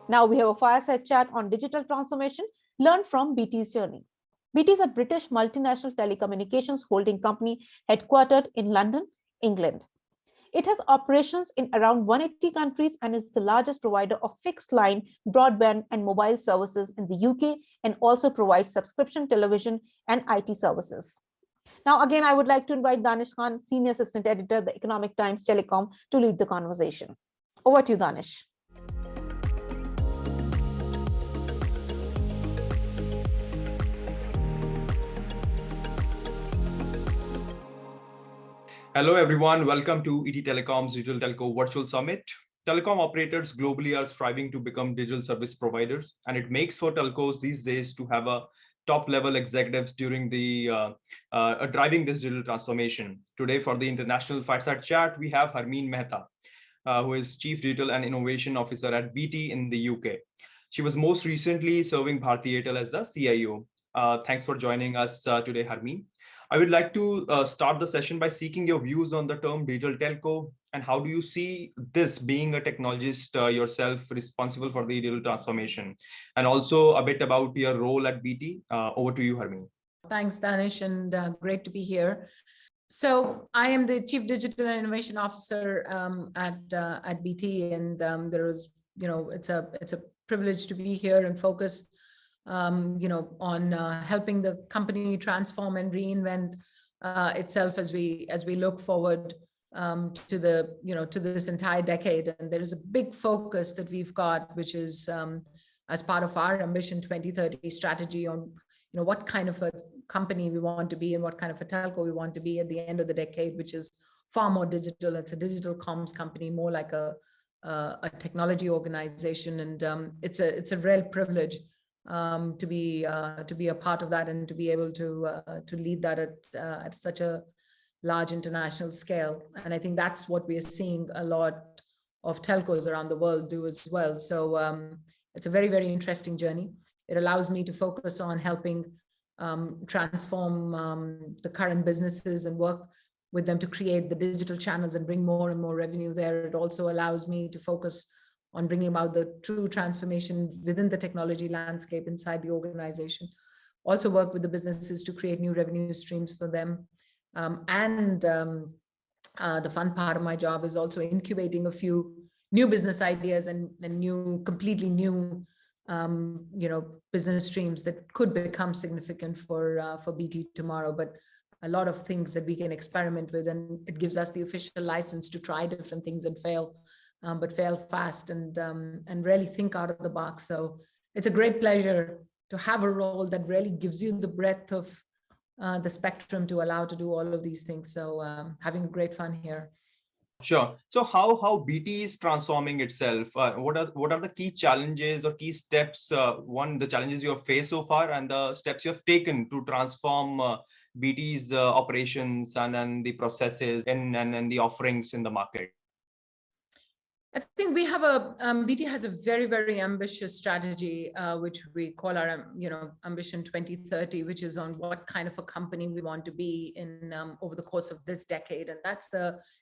Now we have a fireside chat on digital transformation, learn from BT's journey. BT is a British multinational telecommunications holding company headquartered in London, England. It has operations in around 180 countries and is the largest provider of fixed line, broadband, and mobile services in the UK, and also provides subscription television and IT services. Now, again, I would like to invite Danish Khan, Senior Assistant Editor, The Economic Times Telecom, to lead the conversation. Over to you, Danish. Hello, everyone. Welcome to ETTelecom's Digital Telco Virtual Summit. Telecom operators globally are striving to become digital service providers, and it makes for telcos these days to have a top-level executives during the driving this digital transformation. Today, for the international fireside chat, we have Harmeen Mehta, who is Chief Digital and Innovation Officer at BT in the UK. She was most recently serving Bharti Airtel as the CIO. Thanks for joining us today, Harmeen. I would like to start the session by seeking your views on the term digital telco, and how do you see this, being a technologist yourself responsible for the digital transformation, and also a bit about your role at BT. Over to you, Harmeen. Thanks, Danish, and great to be here. So I am the Chief Digital and Innovation Officer at BT, and there is, it's a privilege to be here and focus on helping the company transform and reinvent itself as we look forward to this entire decade. And there is a big focus that we've got, which is as part of our Ambition 2030 strategy, on what kind of a company we want to be and what kind of a telco we want to be at the end of the decade, which is far more digital. It's a digital comms company, more like a technology organization, and it's a real privilege to be a part of that and to be able to lead that at such a large international scale. And I think that's what we are seeing a lot of telcos around the world do as well. So it's a very, very interesting journey. It allows me to focus on helping transform the current businesses and work with them to create the digital channels and bring more and more revenue there. It also allows me to focus on bringing about the true transformation within the technology landscape inside the organization. Also work with the businesses to create new revenue streams for them. The fun part of my job is also incubating a few new business ideas and completely new business streams that could become significant for BT tomorrow. But a lot of things that we can experiment with, and it gives us the official license to try different things and fail. But fail fast and really think out of the box. So it's a great pleasure to have a role that really gives you the breadth of the spectrum to allow to do all of these things. So having a great fun here. Sure. So how BT is transforming itself? What are the key challenges or key steps? The challenges you have faced so far, and the steps you have taken to transform BT's operations and the processes and the offerings in the market. I think we have BT has a very, very ambitious strategy, which we call our, Ambition 2030, which is on what kind of a company we want to be in over the course of this decade. And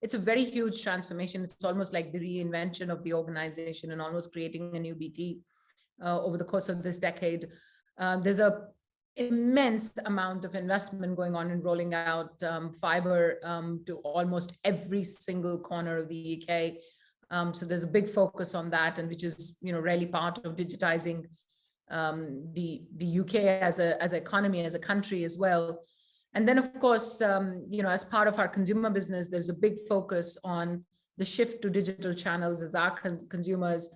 it's a very huge transformation. It's almost like the reinvention of the organization and almost creating a new BT over the course of this decade. There's a immense amount of investment going on in rolling out fiber to almost every single corner of the UK. So there's a big focus on that, and which is really part of digitizing the UK as an economy, as a country as well. And then of course, as part of our consumer business, there's a big focus on the shift to digital channels as our consumers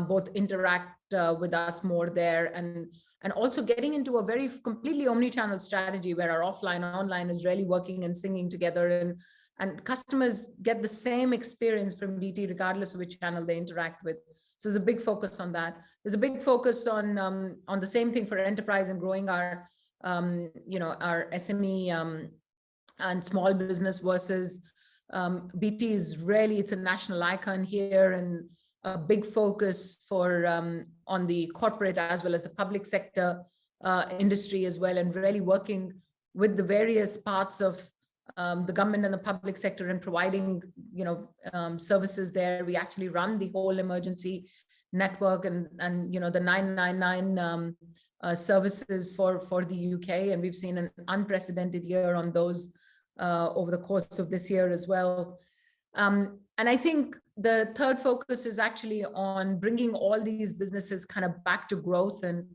both interact with us more there, and also getting into a very completely omni-channel strategy where our offline online is really working and singing together, and customers get the same experience from BT regardless of which channel they interact with. So there's a big focus on that. There's a big focus on the same thing for enterprise and growing our our SME and small business versus BT is really, it's a national icon here, and a big focus for on the corporate as well as the public sector industry as well, and really working with the various parts of the government and the public sector and providing services there. We actually run the whole emergency network and the 999 services for the UK, and we've seen an unprecedented year on those over the course of this year as well. And I think the third focus is actually on bringing all these businesses kind of back to growth and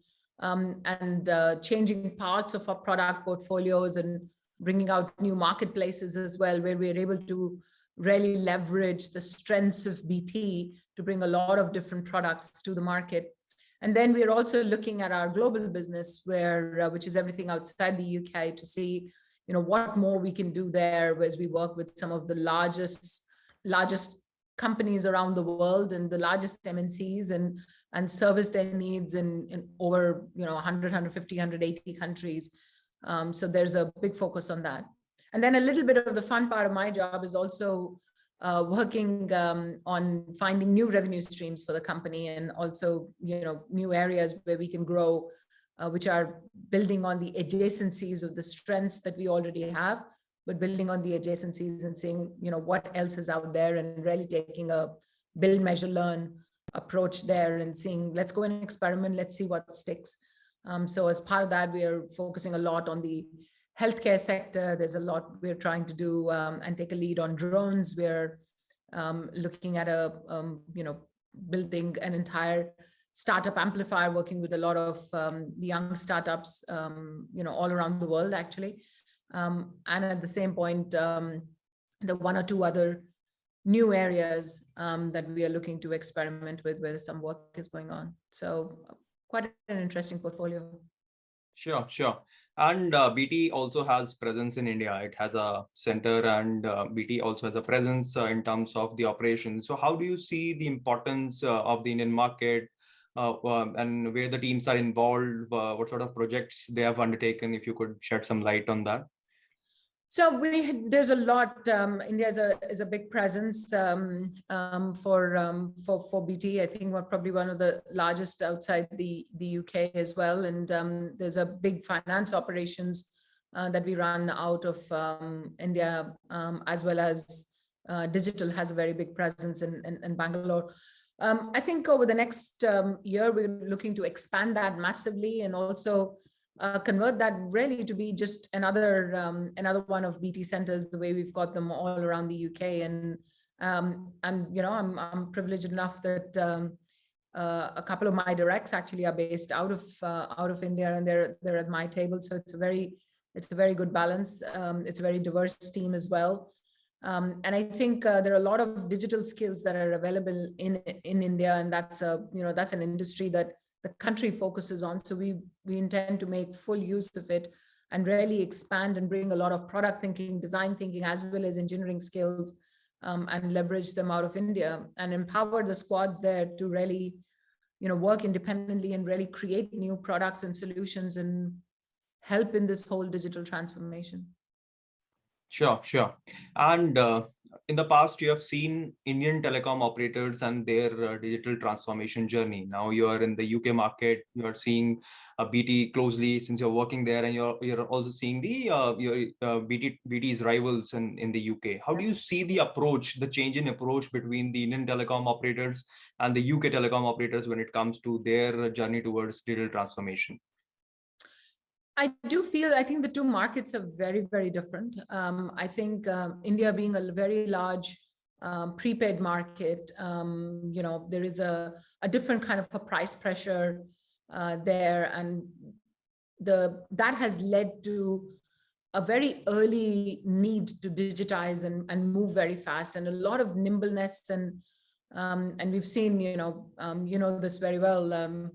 changing parts of our product portfolios and bringing out new marketplaces as well, where we're able to really leverage the strengths of BT to bring a lot of different products to the market. And then we're also looking at our global business, which is everything outside the UK, to see what more we can do there as we work with some of the largest companies around the world and the largest MNCs and service their needs in over 100, 150, 180 countries. So there's a big focus on that. And then a little bit of the fun part of my job is also working on finding new revenue streams for the company, and also new areas where we can grow, which are building on the adjacencies of the strengths that we already have, but building on the adjacencies and seeing what else is out there, and really taking a build, measure, learn approach there, and seeing, let's go and experiment, let's see what sticks. So as part of that, we are focusing a lot on the healthcare sector. There's a lot we're trying to do and take a lead on drones. We're looking at building an entire startup amplifier, working with a lot of the young startups, all around the world, actually. And at the same point, the one or two other new areas that we are looking to experiment with, where some work is going on. So quite an interesting portfolio. Sure. And BT also has presence in India. It has a center, and BT also has a presence in terms of the operations. So how do you see the importance of the Indian market and where the teams are involved? What sort of projects they have undertaken? If you could shed some light on that. So there's a lot. India is a big presence for BT. I think we're probably one of the largest outside the UK as well. And there's a big finance operations that we run out of India, as well as digital has a very big presence in Bangalore. I think over the next year, we're looking to expand that massively, and also convert that really to be just another one of BT centers, the way we've got them all around the UK. And I'm privileged enough that a couple of my directs actually are based out of India, and they're at my table. So it's a very good balance. It's a very diverse team as well. And I think there are a lot of digital skills that are available in India, and that's an industry that the country focuses on. So we intend to make full use of it and really expand and bring a lot of product thinking, design thinking, as well as engineering skills, and leverage them out of India, and empower the squads there to really, work independently and really create new products and solutions and help in this whole digital transformation. Sure. And in the past, you have seen Indian telecom operators and their digital transformation journey. Now you are in the UK market. You are seeing BT closely since you're working there, and you're also seeing the BT's rivals in the UK. How do you see the change in approach between the Indian telecom operators and the UK telecom operators when it comes to their journey towards digital transformation? I think the two markets are very, very different. I think India being a very large prepaid market, there is a different kind of a price pressure there, and that has led to a very early need to digitize and move very fast, and a lot of nimbleness, and we've seen this very well,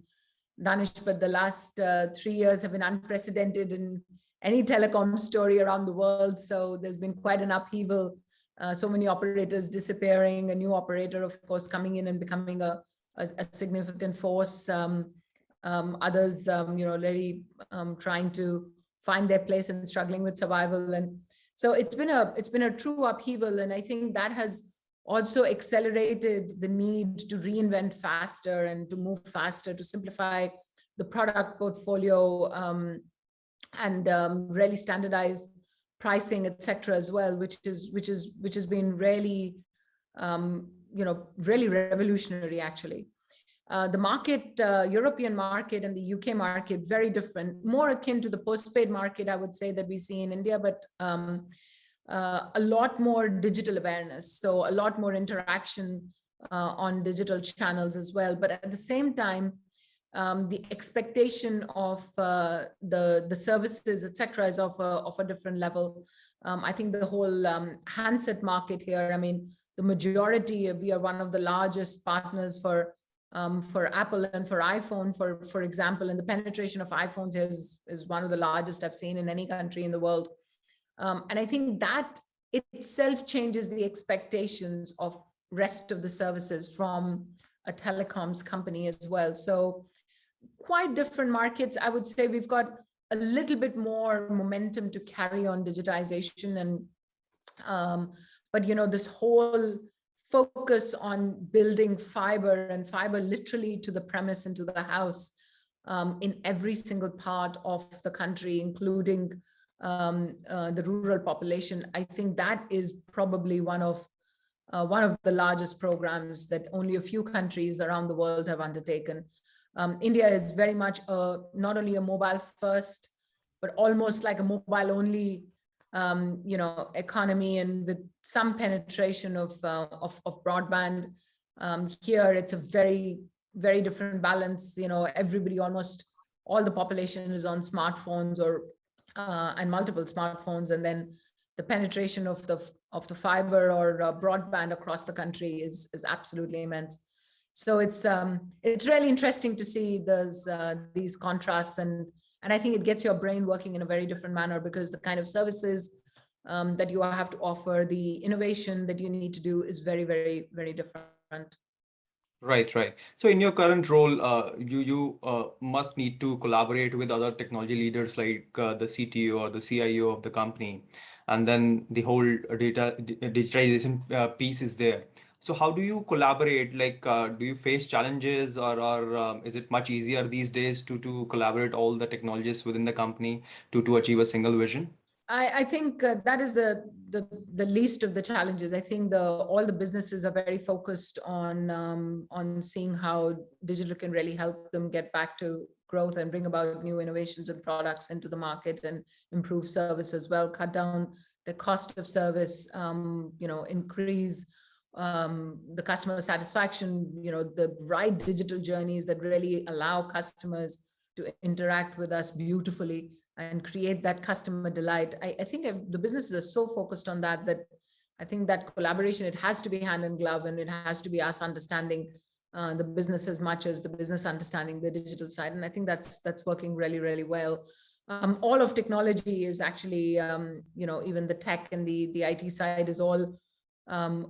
Danish, but the last 3 years have been unprecedented in any telecom story around the world. So there's been quite an upheaval. So many operators disappearing, a new operator, of course, coming in and becoming a significant force. Others, really trying to find their place and struggling with survival. And so it's been a true upheaval. And I think that has also accelerated the need to reinvent faster and to move faster, to simplify the product portfolio, and really standardize pricing, etc. as well, which has been really, really revolutionary, actually. The market, European market and the UK market, very different, more akin to the postpaid market, I would say, that we see in India, but a lot more digital awareness. So a lot more interaction on digital channels as well. But at the same time, the expectation of the services, etc., is of a different level. I think the whole handset market here, I mean, the majority, we are one of the largest partners for Apple and for iPhone, for example, and the penetration of iPhones is one of the largest I've seen in any country in the world. And I think that itself changes the expectations of rest of the services from a telecoms company as well. So quite different markets. I would say we've got a little bit more momentum to carry on digitization, and but you know, this whole focus on building fiber, and fiber literally to the premise and to the house, in every single part of the country, including the rural population. I think that is probably one of the largest programs that only a few countries around the world have undertaken. India is very much not only a mobile first, but almost like a mobile only economy, and with some penetration of broadband. Here it's a very, very different balance. You know, everybody, almost all the population is on smartphones or and multiple smartphones, and then the penetration of the fiber or broadband across the country is absolutely immense. So it's really interesting to see these contrasts, and I think it gets your brain working in a very different manner, because the kind of services that you have to offer, the innovation that you need to do is very, very, very different. Right. So in your current role, you must need to collaborate with other technology leaders like the CTO or the CIO of the company, and then the whole digitization piece is there. So how do you collaborate? Like, do you face challenges, or is it much easier these days to collaborate all the technologies within the company to achieve a single vision? I think that is the least of the challenges. I think all the businesses are very focused on seeing how digital can really help them get back to growth and bring about new innovations and products into the market, and improve service as well, cut down the cost of service, increase the customer satisfaction, the right digital journeys that really allow customers to interact with us beautifully and create that customer delight. I think the businesses are so focused on that I think that collaboration, it has to be hand in glove, and it has to be us understanding the business as much as the business understanding the digital side. And I think that's working really, really well. All of technology is actually, even the tech and the IT side is all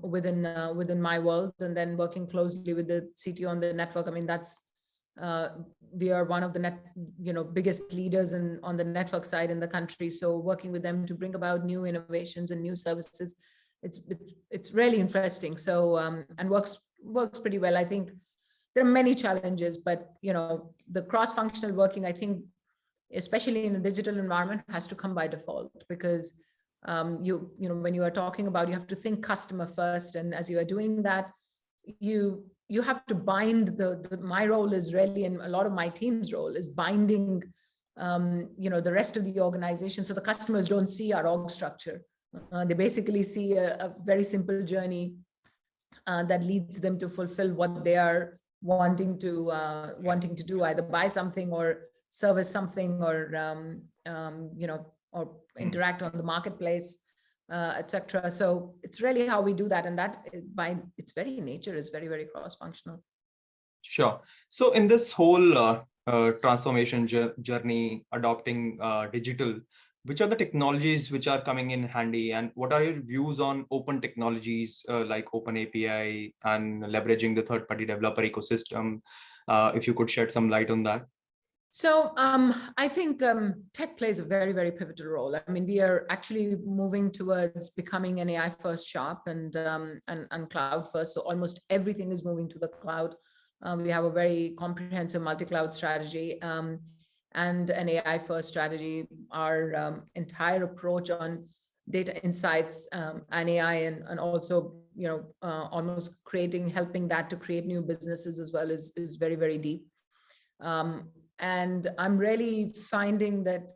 within my world, and then working closely with the CTO on the network. I mean, we are one of the biggest leaders on the network side in the country. So working with them to bring about new innovations and new services, it's really interesting. So and works pretty well. I think there are many challenges, but the cross-functional working, I think, especially in a digital environment, has to come by default, because when you are talking about, you have to think customer first, and as you are doing that, you have to bind my role is really, and a lot of my team's role is binding the rest of the organization, so the customers don't see our org structure. They basically see a very simple journey that leads them to fulfill what they are wanting to do, either buy something or service something, or or interact on the marketplace, etc. So it's really how we do that, and that by its very nature is very, very cross-functional. Sure. So in this whole transformation journey, adopting digital, which are the technologies which are coming in handy, and what are your views on open technologies like Open API and leveraging the third-party developer ecosystem? If you could shed some light on that. So I think tech plays a very, very pivotal role. I mean, we are actually moving towards becoming an AI first shop and cloud first. So almost everything is moving to the cloud. We have a very comprehensive multi-cloud strategy and an AI first strategy. Our entire approach on data insights and AI, and also, almost helping that to create new businesses as well is very, very deep. And I'm really finding that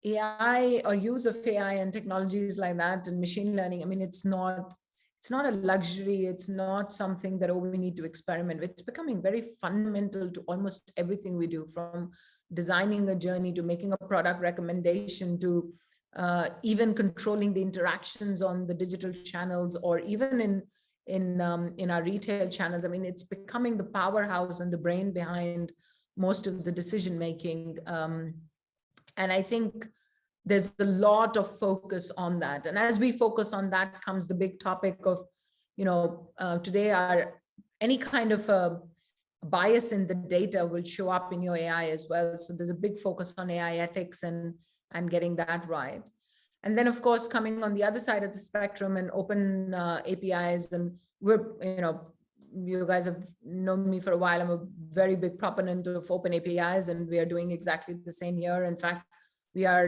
AI or use of AI and technologies like that and machine learning, I mean, it's not a luxury. It's not something that, we need to experiment with. It's becoming very fundamental to almost everything we do, from designing a journey to making a product recommendation to even controlling the interactions on the digital channels, or even in our retail channels. I mean, it's becoming the powerhouse and the brain behind most of the decision making. And I think there's a lot of focus on that. And as we focus on that comes the big topic of, today, any kind of bias in the data will show up in your AI as well. So there's a big focus on AI ethics and getting that right. And then, of course, coming on the other side of the spectrum and open APIs. And you guys have known me for a while. I'm a very big proponent of open APIs, and we are doing exactly the same here. In fact, we are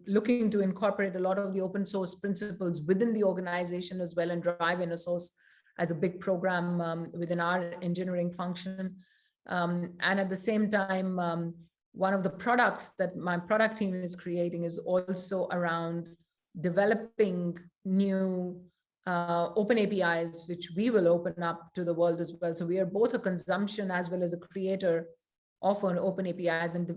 looking to incorporate a lot of the open source principles within the organization as well, and drive in a source as a big program within our engineering function. And at the same time, one of the products that my product team is creating is also around developing new open APIs, which we will open up to the world as well. So we are both a consumption as well as a creator of an open APIs, and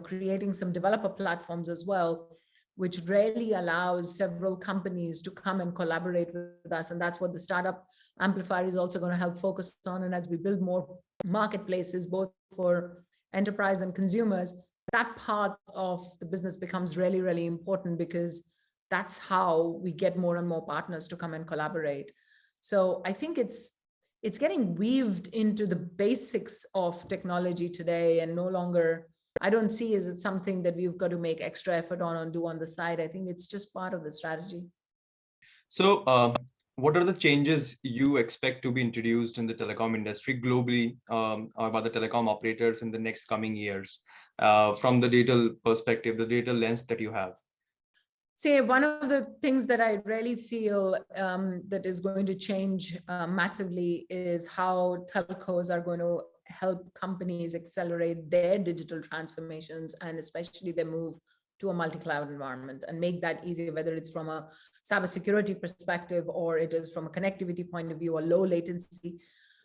creating some developer platforms as well, which really allows several companies to come and collaborate with us. And that's what the Startup Amplifier is also going to help focus on. And as we build more marketplaces, both for enterprise and consumers, that part of the business becomes really, really important, because that's how we get more and more partners to come and collaborate. So I think it's getting weaved into the basics of technology today, and no longer, I don't see as it's something that we've got to make extra effort on and do on the side. I think it's just part of the strategy. So what are the changes you expect to be introduced in the telecom industry globally, or by the telecom operators in the next coming years, from the digital perspective, the digital lens that you have? See, one of the things that I really feel that is going to change massively is how telcos are going to help companies accelerate their digital transformations, and especially their move to a multi-cloud environment, and make that easier, whether it's from a cybersecurity perspective or it is from a connectivity point of view or low latency.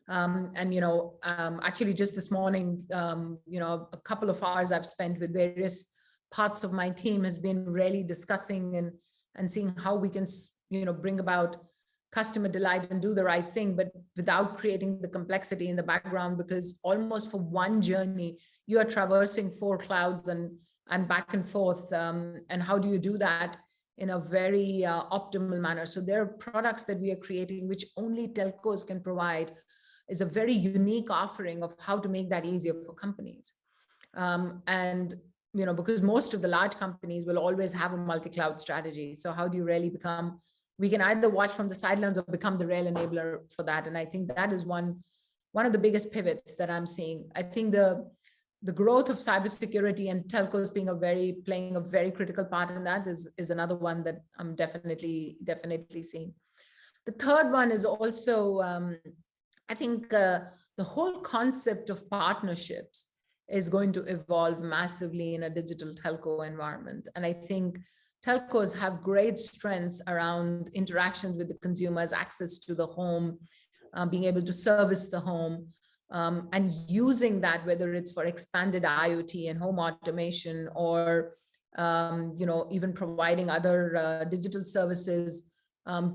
Actually just this morning, a couple of hours I've spent with various parts of my team has been really discussing and seeing how we can, bring about customer delight and do the right thing, but without creating the complexity in the background, because almost for one journey, you are traversing 4 clouds and back and forth. And how do you do that in a very optimal manner? So there are products that we are creating, which only telcos can provide, is a very unique offering of how to make that easier for companies. Because most of the large companies will always have a multi-cloud strategy. So how do you really we can either watch from the sidelines or become the real enabler for that. And I think that is one of the biggest pivots that I'm seeing. I think the growth of cybersecurity and telcos playing a very critical part in that is another one that I'm definitely seeing. The third one is also, I think the whole concept of partnerships is going to evolve massively in a digital telco environment. And I think telcos have great strengths around interactions with the consumers, access to the home, being able to service the home, and using that, whether it's for expanded IoT and home automation, or even providing other digital services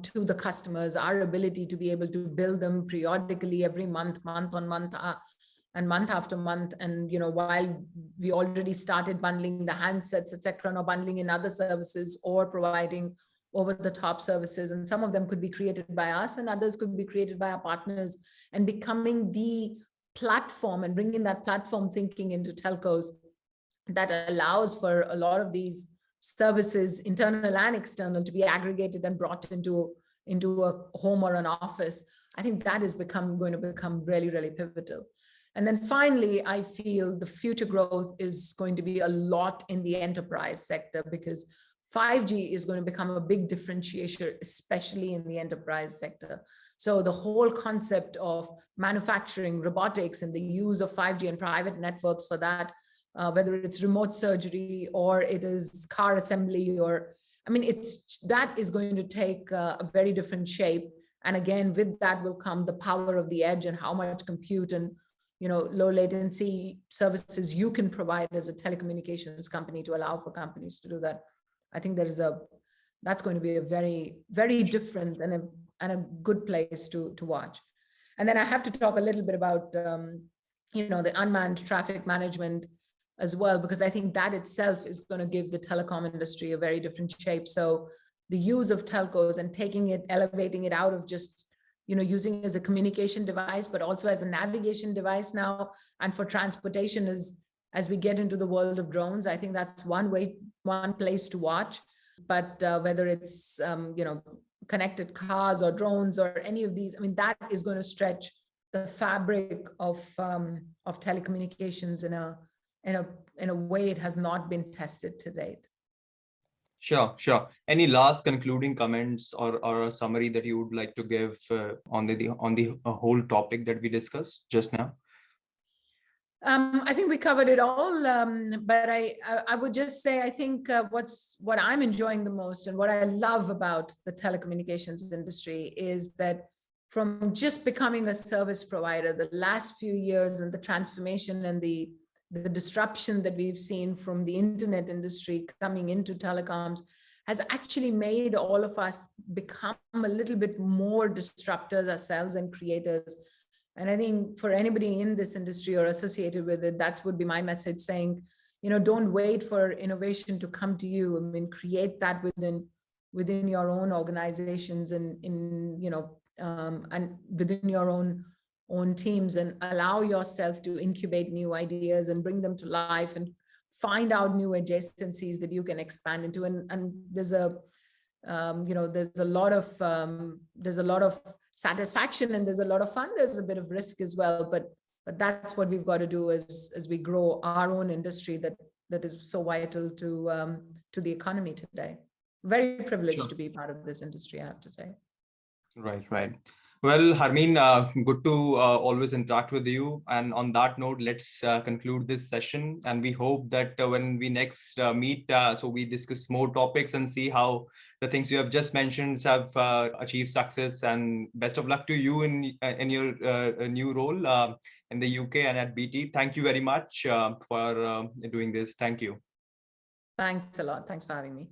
to the customers. Our ability to be able to bill them periodically every month on month, and month after month. And, while we already started bundling the handsets, etc., or bundling in other services or providing over-the-top services, and some of them could be created by us and others could be created by our partners, and becoming the platform and bringing that platform thinking into telcos that allows for a lot of these services, internal and external, to be aggregated and brought into a home or an office. I think that is going to become really, really pivotal. And then finally, I feel the future growth is going to be a lot in the enterprise sector, because 5G is going to become a big differentiator, especially in the enterprise sector. So the whole concept of manufacturing, robotics, and the use of 5G and private networks for that, whether it's remote surgery or it is car assembly, or I mean, that is going to take a very different shape. And again, with that will come the power of the edge and how much compute and low latency services you can provide as a telecommunications company to allow for companies to do that. I think that's going to be a very, very different and a good place to watch. And then I have to talk a little bit about the unmanned traffic management as well, because I think that itself is going to give the telecom industry a very different shape. So the use of telcos and elevating it out of just using it as a communication device, but also as a navigation device now, and for transportation as we get into the world of drones. I think that's one place to watch. But whether it's connected cars or drones or any of these, I mean, that is going to stretch the fabric of telecommunications in a way it has not been tested to date. Sure. Any last concluding comments or a summary that you would like to give on the whole topic that we discussed just now? I think we covered it all, but I would just say, I think what I'm enjoying the most and what I love about the telecommunications industry is that from just becoming a service provider, the last few years and the transformation and the disruption that we've seen from the internet industry coming into telecoms has actually made all of us become a little bit more disruptors ourselves and creators. And I think for anybody in this industry or associated with it, that would be my message, saying, don't wait for innovation to come to you. I mean, create that within your own organizations and and within your own teams, and allow yourself to incubate new ideas and bring them to life and find out new adjacencies that you can expand into. And there's a lot of satisfaction, and there's a lot of fun. There's a bit of risk as well, but that's what we've got to do as we grow our own industry that is so vital to the economy today. Very privileged to be part of this industry, I have to say. Right. Well, Harmeen, good to always interact with you. And on that note, let's conclude this session. And we hope that when we next meet, so we discuss more topics and see how the things you have just mentioned have achieved success. And best of luck to you in your new role in the UK and at BT. Thank you very much for doing this. Thank you. Thanks a lot. Thanks for having me.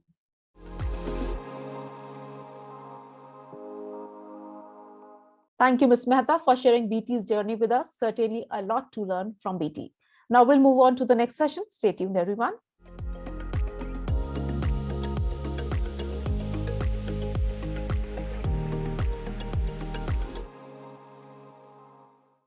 Thank you, Ms. Mehta, for sharing BT's journey with us. Certainly a lot to learn from BT. Now we'll move on to the next session. Stay tuned, everyone.